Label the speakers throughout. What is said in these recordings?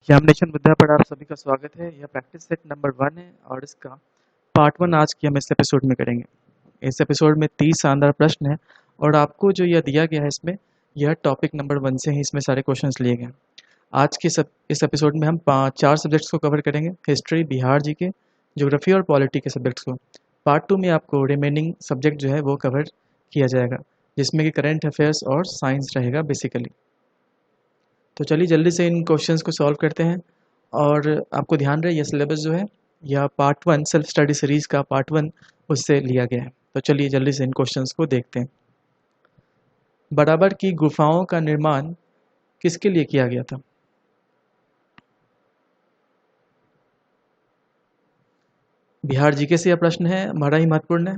Speaker 1: Examination मुद्दा पर आप सभी का स्वागत है। यह प्रैक्टिस सेट नंबर 1 है और इसका पार्ट 1 आज की हम इस एपिसोड में करेंगे। इस एपिसोड में 30 शानदार प्रश्न हैं और आपको जो यह दिया गया है इसमें यह टॉपिक नंबर 1 से ही इसमें सारे क्वेश्चंस लिए गए हैं। आज के इस एपिसोड में हम 4 सब्जेक्ट्स को कवर करेंगे, हिस्ट्री, बिहार जीके, ज्योग्राफी और पॉलिटी के सब्जेक्ट्स को। पार्ट 2 में आपको रिमेनिंग सब्जेक्ट जो है वो कवर किया जाएगा, जिसमें कि करंट अफेयर्स और साइंस रहेगा बेसिकली। तो चलिए जल्दी से इन क्वेश्चंस को सॉल्व करते हैं। और आपको ध्यान रहे यह सिलेबस जो है यह पार्ट 1 सेल्फ स्टडी सीरीज का पार्ट 1 उससे लिया गया है। तो चलिए जल्दी से इन क्वेश्चंस को देखते हैं। बराबर की गुफाओं का निर्माण किसके लिए किया गया था? बिहार जीके से यह प्रश्न है, बड़ा ही महत्वपूर्ण है।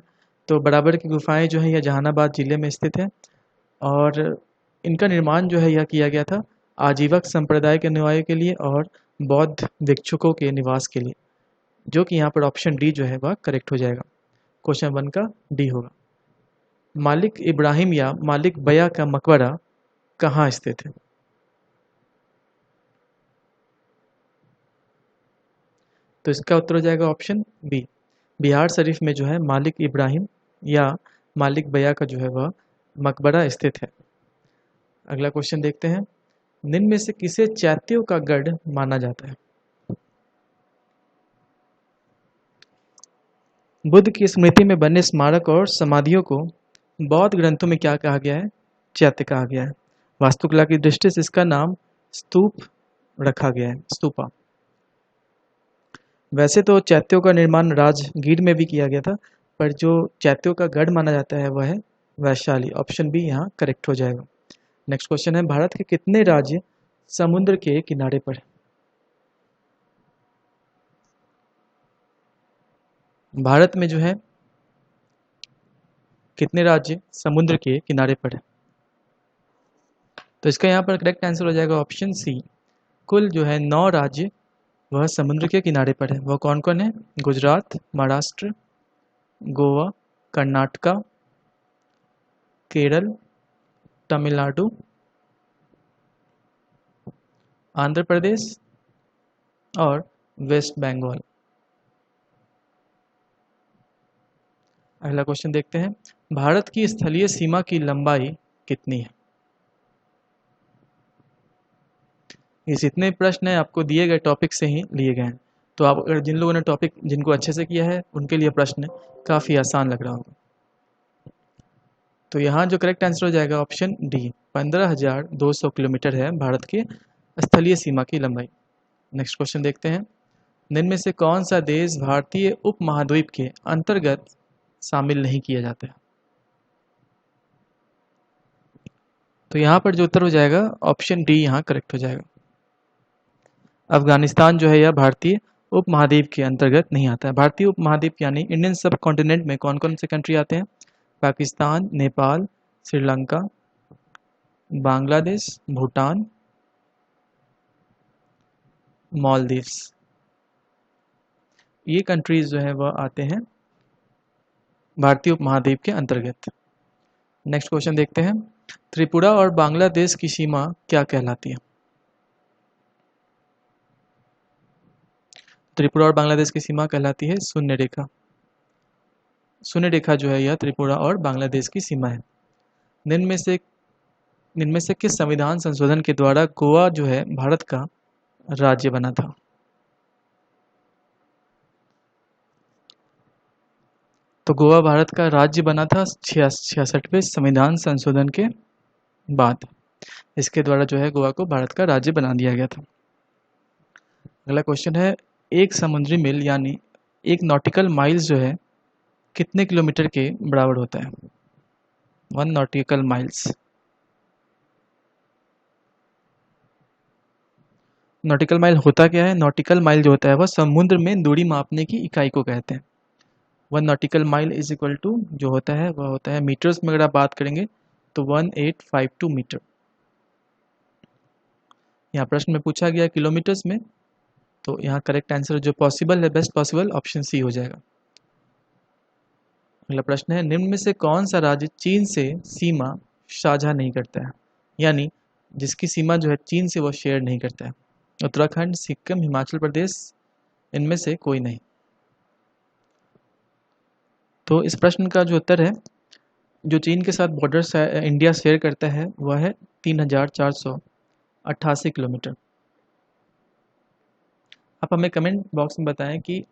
Speaker 1: तो बराबर की गुफाएं जो है यह जहानाबाद जिले में स्थित है और इनका निर्माण जो है यह किया गया था आजीवक संप्रदाय के अनुयायियों के लिए और बौद्ध भिक्षुकों के निवास के लिए, जो कि यहाँ पर ऑप्शन डी जो है वह करेक्ट हो जाएगा। क्वेश्चन 1 का डी होगा। मालिक इब्राहिम या मालिक बया का मकबरा कहाँ स्थित है? तो इसका उत्तर हो जाएगा ऑप्शन बी, बिहार शरीफ में जो है मालिक इब्राहिम या मालिक बया का जो है वह मकबरा स्थित है। अगला क्वेश्चन देखते हैं। निम्न में से किसे चैत्यों का गढ़ माना जाता है? बुद्ध की स्मृति में बने स्मारक और समाधियों को बौद्ध ग्रंथों में क्या कहा गया है? चैत्य कहा गया है। वास्तुकला की दृष्टि से इसका नाम स्तूप रखा गया है, स्तूपा। वैसे तो चैत्यों का निर्माण राजगीर में भी किया गया था, पर जो चैत्यों का गढ़ माना जाता है वह है वैशाली। ऑप्शन बी यहाँ करेक्ट हो जाएगा। नेक्स्ट क्वेश्चन है, भारत के कितने राज्य समुद्र के किनारे पर है? भारत में जो है कितने राज्य समुद्र के किनारे पर है? तो इसका यहाँ पर करेक्ट आंसर हो जाएगा ऑप्शन सी, कुल जो है 9 राज्य वह समुद्र के किनारे पर है। वह कौन कौन है? गुजरात, महाराष्ट्र, गोवा, कर्नाटका, केरल, तमिलनाडु, आंध्र प्रदेश और वेस्ट बंगाल। अगला क्वेश्चन देखते हैं। भारत की स्थलीय सीमा की लंबाई कितनी है? ये जितने प्रश्न हैं आपको दिए गए टॉपिक से ही लिए गए हैं। तो आप अगर जिन लोगों ने टॉपिक जिनको अच्छे से किया है उनके लिए प्रश्न काफ़ी आसान लग रहा होगा। तो यहाँ जो करेक्ट आंसर हो जाएगा ऑप्शन डी, 15,200 किलोमीटर है भारत की स्थलीय सीमा की लंबाई। नेक्स्ट क्वेश्चन देखते हैं। निम्न में से कौन सा देश भारतीय उपमहाद्वीप के अंतर्गत शामिल नहीं किया जाता है? तो यहाँ पर जो उत्तर हो जाएगा ऑप्शन डी यहाँ करेक्ट हो जाएगा। अफगानिस्तान जो है यह भारतीय उपमहाद्वीप के अंतर्गत नहीं आता है। भारतीय उपमहाद्वीप यानी इंडियन सब कॉन्टिनेंट में कौन कौन से कंट्री आते हैं? पाकिस्तान, नेपाल, श्रीलंका, बांग्लादेश, भूटान, मालदीव्स। ये कंट्रीज जो है वह आते हैं भारतीय उपमहाद्वीप के अंतर्गत। नेक्स्ट क्वेश्चन देखते हैं। त्रिपुरा और बांग्लादेश की सीमा क्या कहलाती है? त्रिपुरा और बांग्लादेश की सीमा कहलाती है शून्य रेखा। शून्य रेखा जो है यह त्रिपुरा और बांग्लादेश की सीमा है। निम्न में से किस संविधान संशोधन के द्वारा गोवा जो है भारत का राज्य बना था? तो गोवा भारत का राज्य बना था 66वें संविधान संशोधन के बाद। इसके द्वारा जो है गोवा को भारत का राज्य बना दिया गया था। अगला क्वेश्चन है, एक समुद्री मील यानी एक नॉटिकल माइल्स जो है कितने किलोमीटर के बराबर होता है? 1 नॉटिकल माइल्स। नॉटिकल माइल होता क्या है? नॉटिकल माइल जो होता है वह समुद्र में दूरी मापने की इकाई को कहते हैं। 1 nautical mile is equal to जो होता है वह होता है मीटर्स में। अगर आप बात करेंगे तो 1852 मीटर। यहाँ प्रश्न में पूछा गया किलोमीटर्स में, तो यहाँ करेक्ट आंसर जो पॉसिबल है, बेस्ट पॉसिबल, ऑप्शन सी हो जाएगा। अगला प्रश्न है, निम्न में से कौन सा राज्य चीन से सीमा साझा नहीं करता है, यानी जिसकी सीमा जो है चीन से वो शेयर नहीं करता है? उत्तराखंड, सिक्किम, हिमाचल प्रदेश, इनमें से कोई नहीं। तो इस प्रश्न का जो उत्तर है, जो चीन के साथ बॉर्डर इंडिया शेयर करता है वह है 3488 किलोमीटर। आप हमें कमेंट बॉक्स में बताएं कि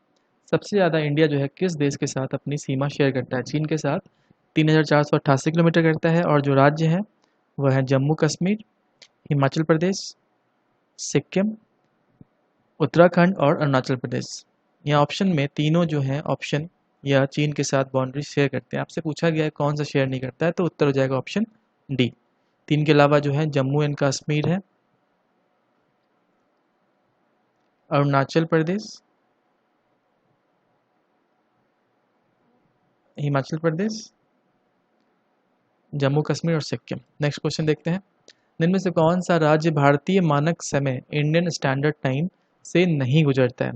Speaker 1: सबसे ज़्यादा इंडिया जो है किस देश के साथ अपनी सीमा शेयर करता है। चीन के साथ 3488 किलोमीटर करता है, और जो राज्य है वह है जम्मू कश्मीर, हिमाचल प्रदेश, सिक्किम, उत्तराखंड और अरुणाचल प्रदेश। यहाँ ऑप्शन में तीनों जो हैं ऑप्शन या चीन के साथ बाउंड्री शेयर करते हैं। आपसे पूछा गया है कौन सा शेयर नहीं करता है, तो उत्तर हो जाएगा ऑप्शन डी। तीन के अलावा जो है जम्मू एंड कश्मीर है, अरुणाचल प्रदेश, हिमाचल प्रदेश, जम्मू कश्मीर और सिक्किम। नेक्स्ट क्वेश्चन देखते हैं। इनमें से कौन सा राज्य भारतीय मानक समय इंडियन स्टैंडर्ड टाइम से नहीं गुजरता है?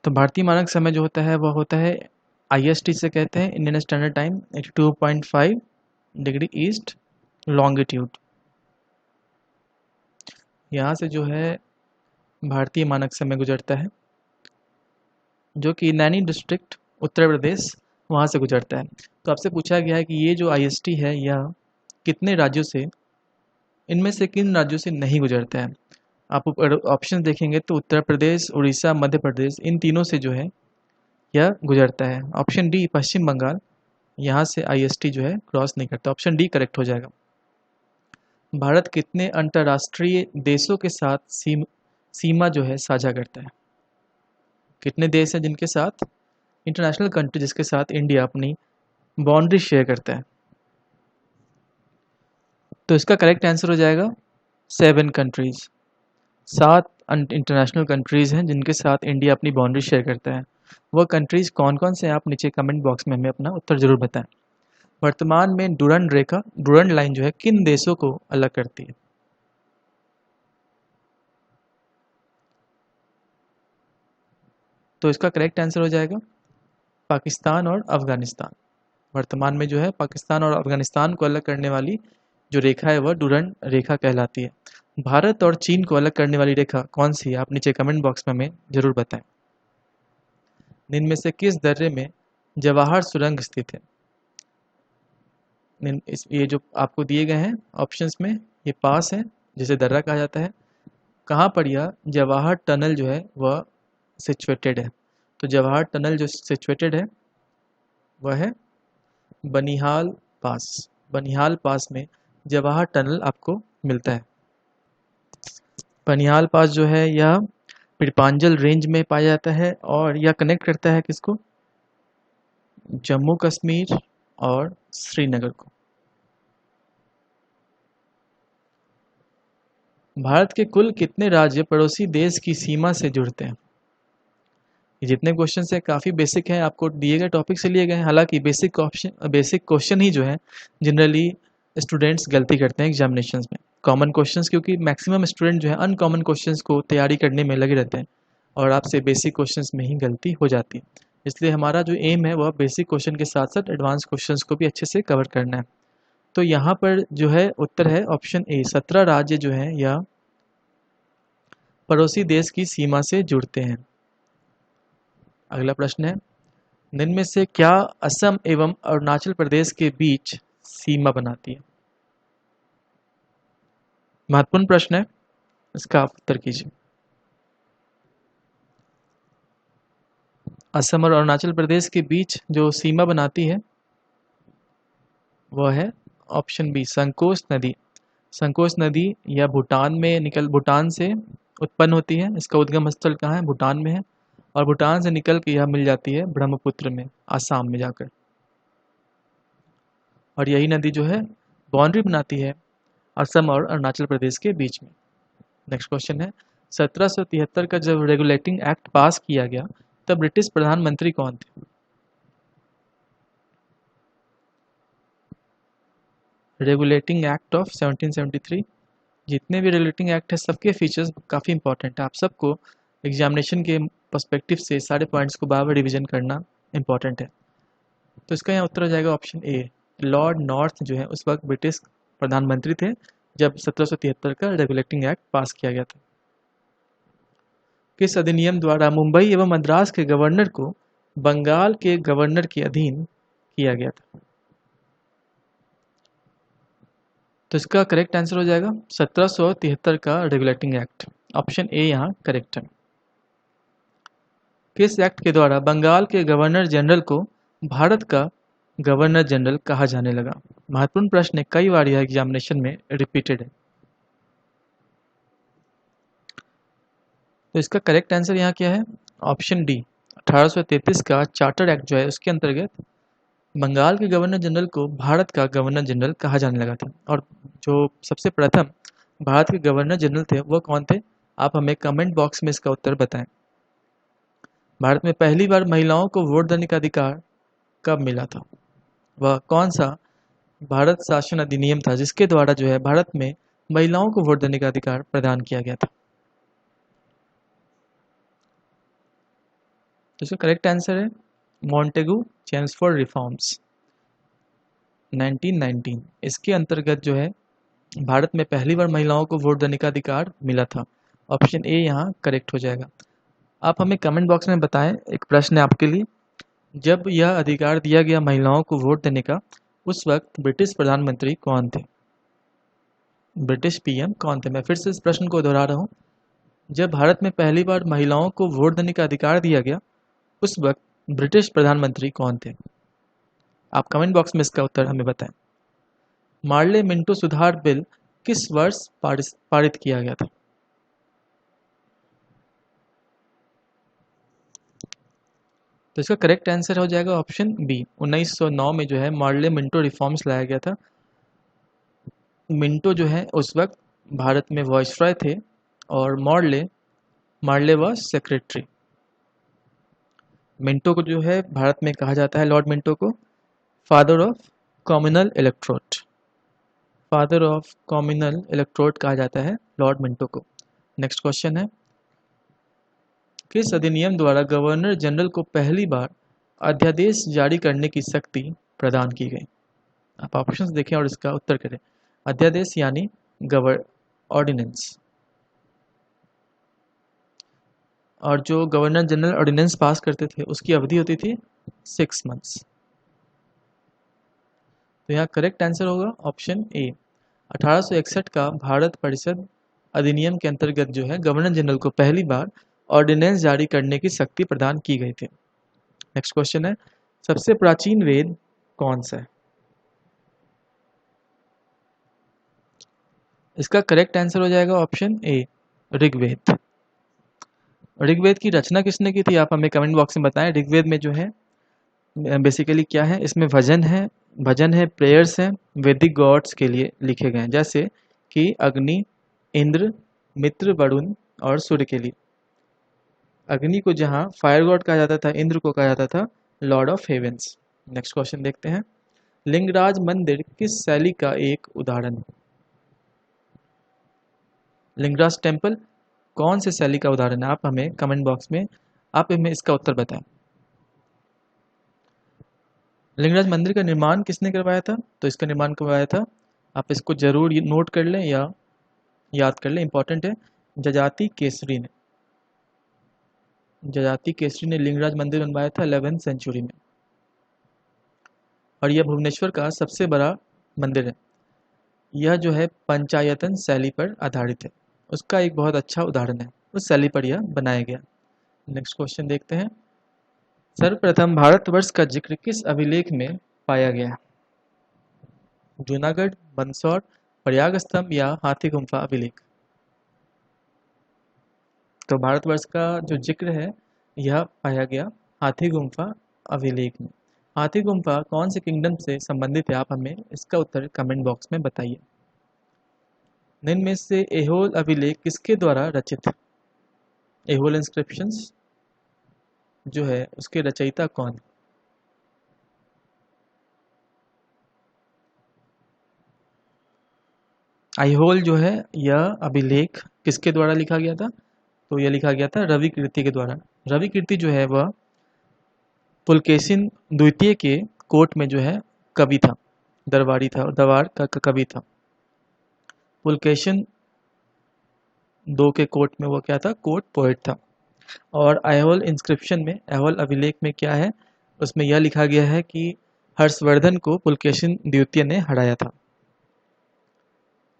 Speaker 1: तो भारतीय मानक समय जो होता है वह होता है IST से कहते हैं, Indian standard time 82.5 degree east longitude. यहाँ से जो है भारतीय मानक समय गुजरता है, जो कि नैनी डिस्ट्रिक्ट उत्तर प्रदेश वहाँ से गुजरता है। तो आपसे पूछा गया है कि ये जो IST है यह कितने राज्यों से, इनमें से किन राज्यों से नहीं गुजरता है? आप ऊपर ऑप्शन देखेंगे तो उत्तर प्रदेश, उड़ीसा, मध्य प्रदेश, इन तीनों से जो है यह गुजरता है। ऑप्शन डी पश्चिम बंगाल, यहाँ से IST जो है क्रॉस नहीं करता। ऑप्शन डी करेक्ट हो जाएगा। भारत कितने अंतर्राष्ट्रीय देशों के साथ सीमा जो है साझा करता है? कितने देश हैं जिनके साथ, इंटरनेशनल कंट्री जिसके साथ इंडिया अपनी बाउंड्री शेयर करता है? तो इसका करेक्ट आंसर हो जाएगा 7 कंट्रीज। 7 इंटरनेशनल कंट्रीज़ हैं जिनके साथ इंडिया अपनी बाउंड्री शेयर करता है। वह कंट्रीज़ कौन कौन से हैं, आप नीचे कमेंट बॉक्स में हमें अपना उत्तर ज़रूर बताएं। वर्तमान में डुरंड लाइन जो है किन देशों को अलग करती है? तो इसका करेक्ट आंसर हो जाएगा पाकिस्तान और अफगानिस्तान। वर्तमान में जो है पाकिस्तान और अफगानिस्तान को अलग करने वाली जो रेखा है वह डुरंड रेखा कहलाती है। भारत और चीन को अलग करने वाली रेखा कौन सी है, आप नीचे कमेंट बॉक्स में हमें जरूर बताएं। इनमें से किस दर्रे में जवाहर सुरंग स्थित है? ये जो आपको दिए गए हैं ऑप्शंस में, ये पास है जिसे दर्रा कहा जाता है। कहाँ पर यह जवाहर टनल जो है वह सिचुएटेड है? तो जवाहर टनल जो सिचुएटेड है वह है बनिहाल पास। बनिहाल पास में जवाहर टनल आपको मिलता है। बनिहाल पास जो है यह पीरपांजल रेंज में पाया जाता है, और यह कनेक्ट करता है किसको, जम्मू कश्मीर और श्रीनगर को। भारत के कुल कितने राज्य पड़ोसी देश की सीमा से जुड़ते हैं? ये जितने क्वेश्चन है काफ़ी बेसिक हैं, आपको दिए गए टॉपिक से लिए गए हैं। हालांकि बेसिक क्वेश्चन ही जो है जनरली स्टूडेंट्स गलती करते हैं एग्जामिनेशंस में। कॉमन क्वेश्चंस, क्योंकि मैक्सिमम स्टूडेंट जो है अनकॉमन क्वेश्चंस को तैयारी करने में लगे रहते हैं, और आपसे बेसिक क्वेश्चंस में ही गलती हो जाती है। इसलिए हमारा जो एम है वह बेसिक क्वेश्चन के साथ साथ एडवांस क्वेश्चंस को भी अच्छे से कवर करना है। तो यहाँ पर जो है उत्तर है ऑप्शन ए, 17 राज्य जो हैं या पड़ोसी देश की सीमा से जुड़ते हैं। अगला प्रश्न है, निम्न में से क्या असम एवं अरुणाचल प्रदेश के बीच सीमा बनाती है? महत्वपूर्ण प्रश्न है, इसका आप उत्तर कीजिए। असम और अरुणाचल प्रदेश के बीच जो सीमा बनाती है वह है ऑप्शन बी, संकोच नदी। संकोच नदी या भूटान से उत्पन्न होती है। इसका उद्गम स्थल कहाँ है, भूटान में है, और भूटान से निकल के यह मिल जाती है ब्रह्मपुत्र में, आसाम में जाकर। और यही नदी जो है बाउंड्री बनाती है असम और अरुणाचल प्रदेश के बीच में। नेक्स्ट क्वेश्चन है, 1773 का जब रेगुलेटिंग एक्ट पास किया गया तब ब्रिटिश प्रधानमंत्री कौन थे? रेगुलेटिंग एक्ट ऑफ 1773, जितने भी रेगुलेटिंग एक्ट है सबके फीचर्स काफ़ी इंपॉर्टेंट है। आप सबको एग्जामिनेशन के पर्सपेक्टिव से सारे पॉइंट्स को बार बार रिविजन करना इंपॉर्टेंट है। तो इसका यहाँ उत्तर हो जाएगा ऑप्शन ए, लॉर्ड नॉर्थ जो है उस वक्त ब्रिटिश प्रधानमंत्री थे जब 1773 का रेगुलेटिंग एक्ट पास किया गया था। किस अधिनियम द्वारा मुंबई एवं मद्रास के गवर्नर को बंगाल के गवर्नर के अधीन किया गया था? तो इसका करेक्ट आंसर हो जाएगा 1773 का रेगुलेटिंग एक्ट। ऑप्शन ए यहाँ करेक्ट है। किस एक्ट के द्वारा बंगाल के गवर्नर जनरल को भारत का गवर्नर जनरल कहा जाने लगा? महत्वपूर्ण प्रश्न है, कई बार यह एग्जामिनेशन में रिपीटेड है। तो इसका करेक्ट आंसर यहाँ क्या है? ऑप्शन डी, 1833 का चार्टर एक्ट जो है उसके अंतर्गत बंगाल के गवर्नर जनरल को भारत का गवर्नर जनरल कहा जाने लगा था। और जो सबसे प्रथम भारत के गवर्नर जनरल थे वो कौन थे? आप हमें कमेंट बॉक्स में इसका उत्तर बताएं। भारत में पहली बार महिलाओं को वोट देने का अधिकार कब मिला था? वह कौन सा भारत शासन अधिनियम था जिसके द्वारा जो है भारत में महिलाओं को वोट देने का अधिकार प्रदान किया गया था? तो इसका करेक्ट आंसर है मॉन्टेगू चेम्सफोर्ड रिफॉर्म्स 1919। इसके अंतर्गत जो है भारत में पहली बार महिलाओं को वोट देने का अधिकार मिला था। ऑप्शन ए यहाँ करेक्ट हो जाएगा। आप हमें कमेंट बॉक्स में बताएं, एक प्रश्न है आपके लिए, जब यह अधिकार दिया गया महिलाओं को वोट देने का, उस वक्त ब्रिटिश प्रधानमंत्री कौन थे? ब्रिटिश पीएम कौन थे? मैं फिर से इस प्रश्न को दोहरा रहा हूँ, जब भारत में पहली बार महिलाओं को वोट देने का अधिकार दिया गया उस वक्त ब्रिटिश प्रधानमंत्री कौन थे? आप कमेंट बॉक्स में इसका उत्तर हमें बताएं। मार्ले मिंटो सुधार बिल किस वर्ष पारित किया गया था? तो इसका करेक्ट आंसर हो जाएगा ऑप्शन बी, 1909 में जो है मार्ले मिंटो रिफॉर्म्स लाया गया था। मिंटो जो है उस वक्त भारत में वॉइसरॉय थे और मार्ले वॉज सेक्रेटरी। मिंटो को जो है भारत में कहा जाता है, लॉर्ड मिंटो को, father of communal electrode, father of communal electrode कहा जाता है लॉर्ड मिंटो को। नेक्स्ट क्वेश्चन है, किस अधिनियम द्वारा गवर्नर जनरल को पहली बार अध्यादेश जारी करने की शक्ति प्रदान की गई? आप ऑप्शंस देखें और इसका उत्तर करें। अध्यादेश यानी ऑर्डिनेंस, और जो गवर्नर जनरल ऑर्डिनेंस पास करते थे उसकी अवधि होती थी 6 मंथ्स। तो यहाँ करेक्ट आंसर होगा ऑप्शन ए, 1861 का भारत परिषद अधिनियम के अंतर्गत जो है गवर्नर जनरल को पहली बार ऑर्डिनेंस जारी करने की शक्ति प्रदान की गई थी। नेक्स्ट क्वेश्चन है, सबसे प्राचीन वेद कौन सा है? इसका करेक्ट आंसर हो जाएगा ऑप्शन ए, ऋग्वेद। ऋग्वेद की रचना किसने की थी? आप हमें कमेंट बॉक्स में बताएं। ऋग्वेद में जो है बेसिकली क्या है, इसमें भजन है, प्रेयर्स हैं वैदिक गॉड्स के लिए लिखे गए हैं, जैसे कि अग्नि, इंद्र, मित्र, वरुण और सूर्य के लिए। अग्नि को जहां फायर गॉड कहा जाता था, इंद्र को कहा जाता था lord of heavens. Next question देखते हैं, लिंगराज मंदिर किस शैली का एक उदाहरण है? लिंगराज टेम्पल कौन से शैली का उदाहरण है? आप हमें कमेंट बॉक्स में आप हमें इसका उत्तर बताएं। लिंगराज मंदिर का निर्माण किसने करवाया था? तो इसका निर्माण करवाया था, आप इसको जरूर नोट कर लें या याद कर लें, इंपॉर्टेंट है, जजाति केसरी ने। जजाति केसरी ने लिंगराज मंदिर बनवाया था 11वीं सेंचुरी में, और यह भुवनेश्वर का सबसे बड़ा मंदिर है। यह जो है पंचायतन शैली पर आधारित है, उसका एक बहुत अच्छा उदाहरण है, उस शैली पर यह बनाया गया। नेक्स्ट क्वेश्चन देखते हैं, सर्वप्रथम भारतवर्ष का जिक्र किस अभिलेख में पाया गया? जूनागढ़, मंदसौर, प्रयाग स्तंभ या हाथी गुम्फा अभिलेख? तो भारतवर्ष का जो जिक्र है यह पाया गया हाथी गुम्फा अभिलेख में। हाथी गुम्फा कौन से किंगडम से संबंधित है? आप हमें इसका उत्तर कमेंट बॉक्स में बताइए। निम्न में से एहोल अभिलेख किसके द्वारा रचित है? एहोल इंस्क्रिप्शंस जो है उसके रचयिता कौन है? ऐहोल जो है यह अभिलेख किसके द्वारा लिखा गया था? तो यह लिखा गया था रवि कीर्ति के द्वारा। रवि कीर्ति जो है वह पुलकेशिन द्वितीय के कोर्ट में जो है कवि था, दरबारी था, दरबार का कवि था। पुलकेशिन दो के कोट में वो क्या था, कोट पोएट था। और ऐहोल इंस्क्रिप्शन में, ऐहोल अभिलेख में क्या है, उसमें यह लिखा गया है कि हर्षवर्धन को पुलकेशिन द्वितीय ने हराया था।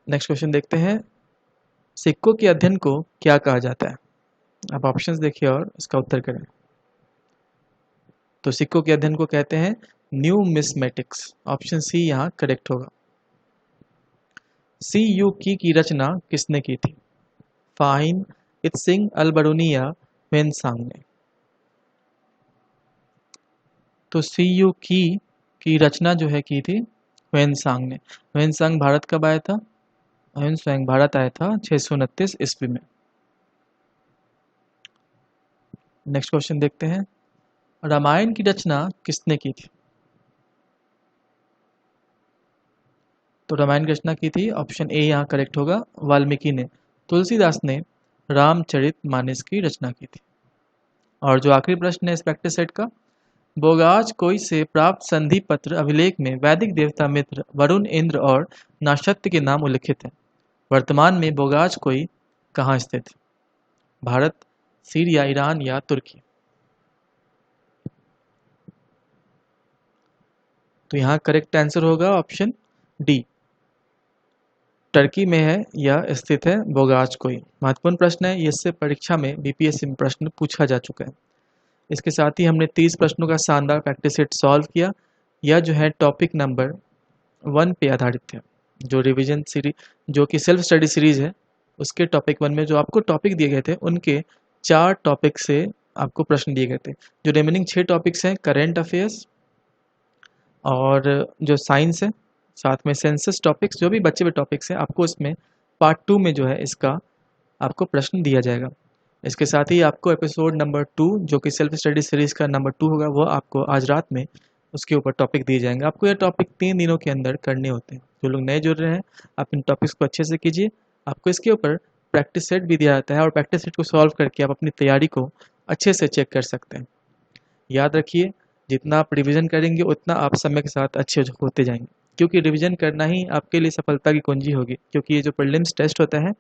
Speaker 1: नेक्स्ट क्वेश्चन देखते हैं, सिक्कों के अध्ययन को क्या कहा जाता है? आप ऑप्शंस देखिए और इसका उत्तर करें। तो सिक्कों के अध्ययन को कहते हैं न्यूमिस्मेटिक्स। ऑप्शन सी यहाँ करेक्ट होगा। सी यू की रचना किसने की थी? फाहिन, इत्सिंग, अलबरूनी या वेनसांग ने? तो सी यू की रचना जो है की थी वेनसांग ने। वेनसांग भारत कब आया था? वेनसांग भारत आया था 629 ईस्वी में। नेक्स्ट क्वेश्चन देखते हैं, रामायण की रचना किसने की थी? तो रामायण की रचना की थी, ऑप्शन ए यहाँ करेक्ट होगा, वाल्मीकि ने। तुलसीदास ने रामचरितमानस की रचना की थी। और जो आखिरी प्रश्न है इस प्रैक्टिस सेट का, बोगाज कोई से प्राप्त संधि पत्र अभिलेख में वैदिक देवता मित्र, वरुण, इंद्र और नाशत्य के नाम उल्लिखित हैं। वर्तमान में बोगाज कोई कहाँ स्थित है? भारत, सीरिया, ईरान या तुर्की? तो यहाँ करेक्ट आंसर होगा ऑप्शन डी, टर्की में है या स्थित है बोगाज कोई। महत्वपूर्ण प्रश्न है, इससे परीक्षा में बीपीएससी में प्रश्न पूछा जा चुका है। इसके साथ ही हमने 30 प्रश्नों का शानदार प्रैक्टिस सेट सॉल्व किया। यह जो है टॉपिक नंबर 1 पे आधारित है, जो रिवीजन सीरीज, जो कि सेल्फ स्टडी सीरीज है, उसके टॉपिक 1 में जो आपको टॉपिक दिए गए थे उनके 4 टॉपिक से आपको प्रश्न दिए गए थे। जो रिमेनिंग 6 टॉपिक्स हैं, करेंट अफेयर्स और जो साइंस है, साथ में सेंसस टॉपिक्स, जो भी बचे हुए टॉपिक्स हैं, आपको इसमें पार्ट 2 में जो है इसका आपको प्रश्न दिया जाएगा। इसके साथ ही आपको एपिसोड नंबर 2 जो कि सेल्फ स्टडी सीरीज का नंबर 2 होगा, वो आपको आज रात में उसके ऊपर टॉपिक दिए जाएंगे। आपको यह टॉपिक 3 दिनों के अंदर करने होते हैं। जो लोग नए जुड़ रहे हैं, आप इन टॉपिक्स को अच्छे से कीजिए। आपको इसके ऊपर प्रैक्टिस सेट भी दिया जाता है और प्रैक्टिस सेट को सॉल्व करके आप अपनी तैयारी को अच्छे से चेक कर सकते हैं। याद रखिए, जितना आप रिविज़न करेंगे उतना आप समय के साथ अच्छे होते जाएंगे, क्योंकि रिविज़न करना ही आपके लिए सफलता की कुंजी होगी। क्योंकि ये जो प्रीलिम्स टेस्ट होता है,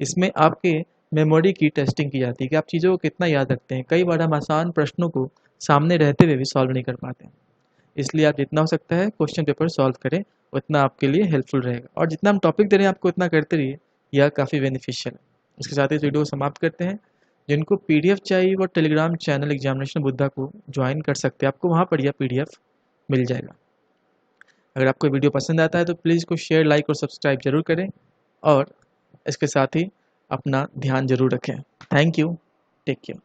Speaker 1: इसमें आपके मेमोरी की टेस्टिंग की जाती है कि आप चीज़ों को कितना याद रखते हैं। कई बार हम आसान प्रश्नों को सामने रहते हुए भी सॉल्व नहीं कर पाते हैं। इसलिए आप जितना हो सकता है क्वेश्चन पेपर सॉल्व करें, उतना आपके लिए हेल्पफुल रहेगा। और जितना हम टॉपिक दे रहे हैं आपको उतना करते रहिए, यह काफ़ी बेनिफिशियल है। इसके साथ ही इस वीडियो को समाप्त करते हैं। जिनको पीडीएफ चाहिए वो टेलीग्राम चैनल एग्जामिनेशन बुद्धा को ज्वाइन कर सकते हैं, आपको वहाँ पर यह पीडीएफ मिल जाएगा। अगर आपको वीडियो पसंद आता है तो प्लीज़ को शेयर, लाइक और सब्सक्राइब जरूर करें, और इसके साथ ही अपना ध्यान जरूर रखें। Thank you, take care.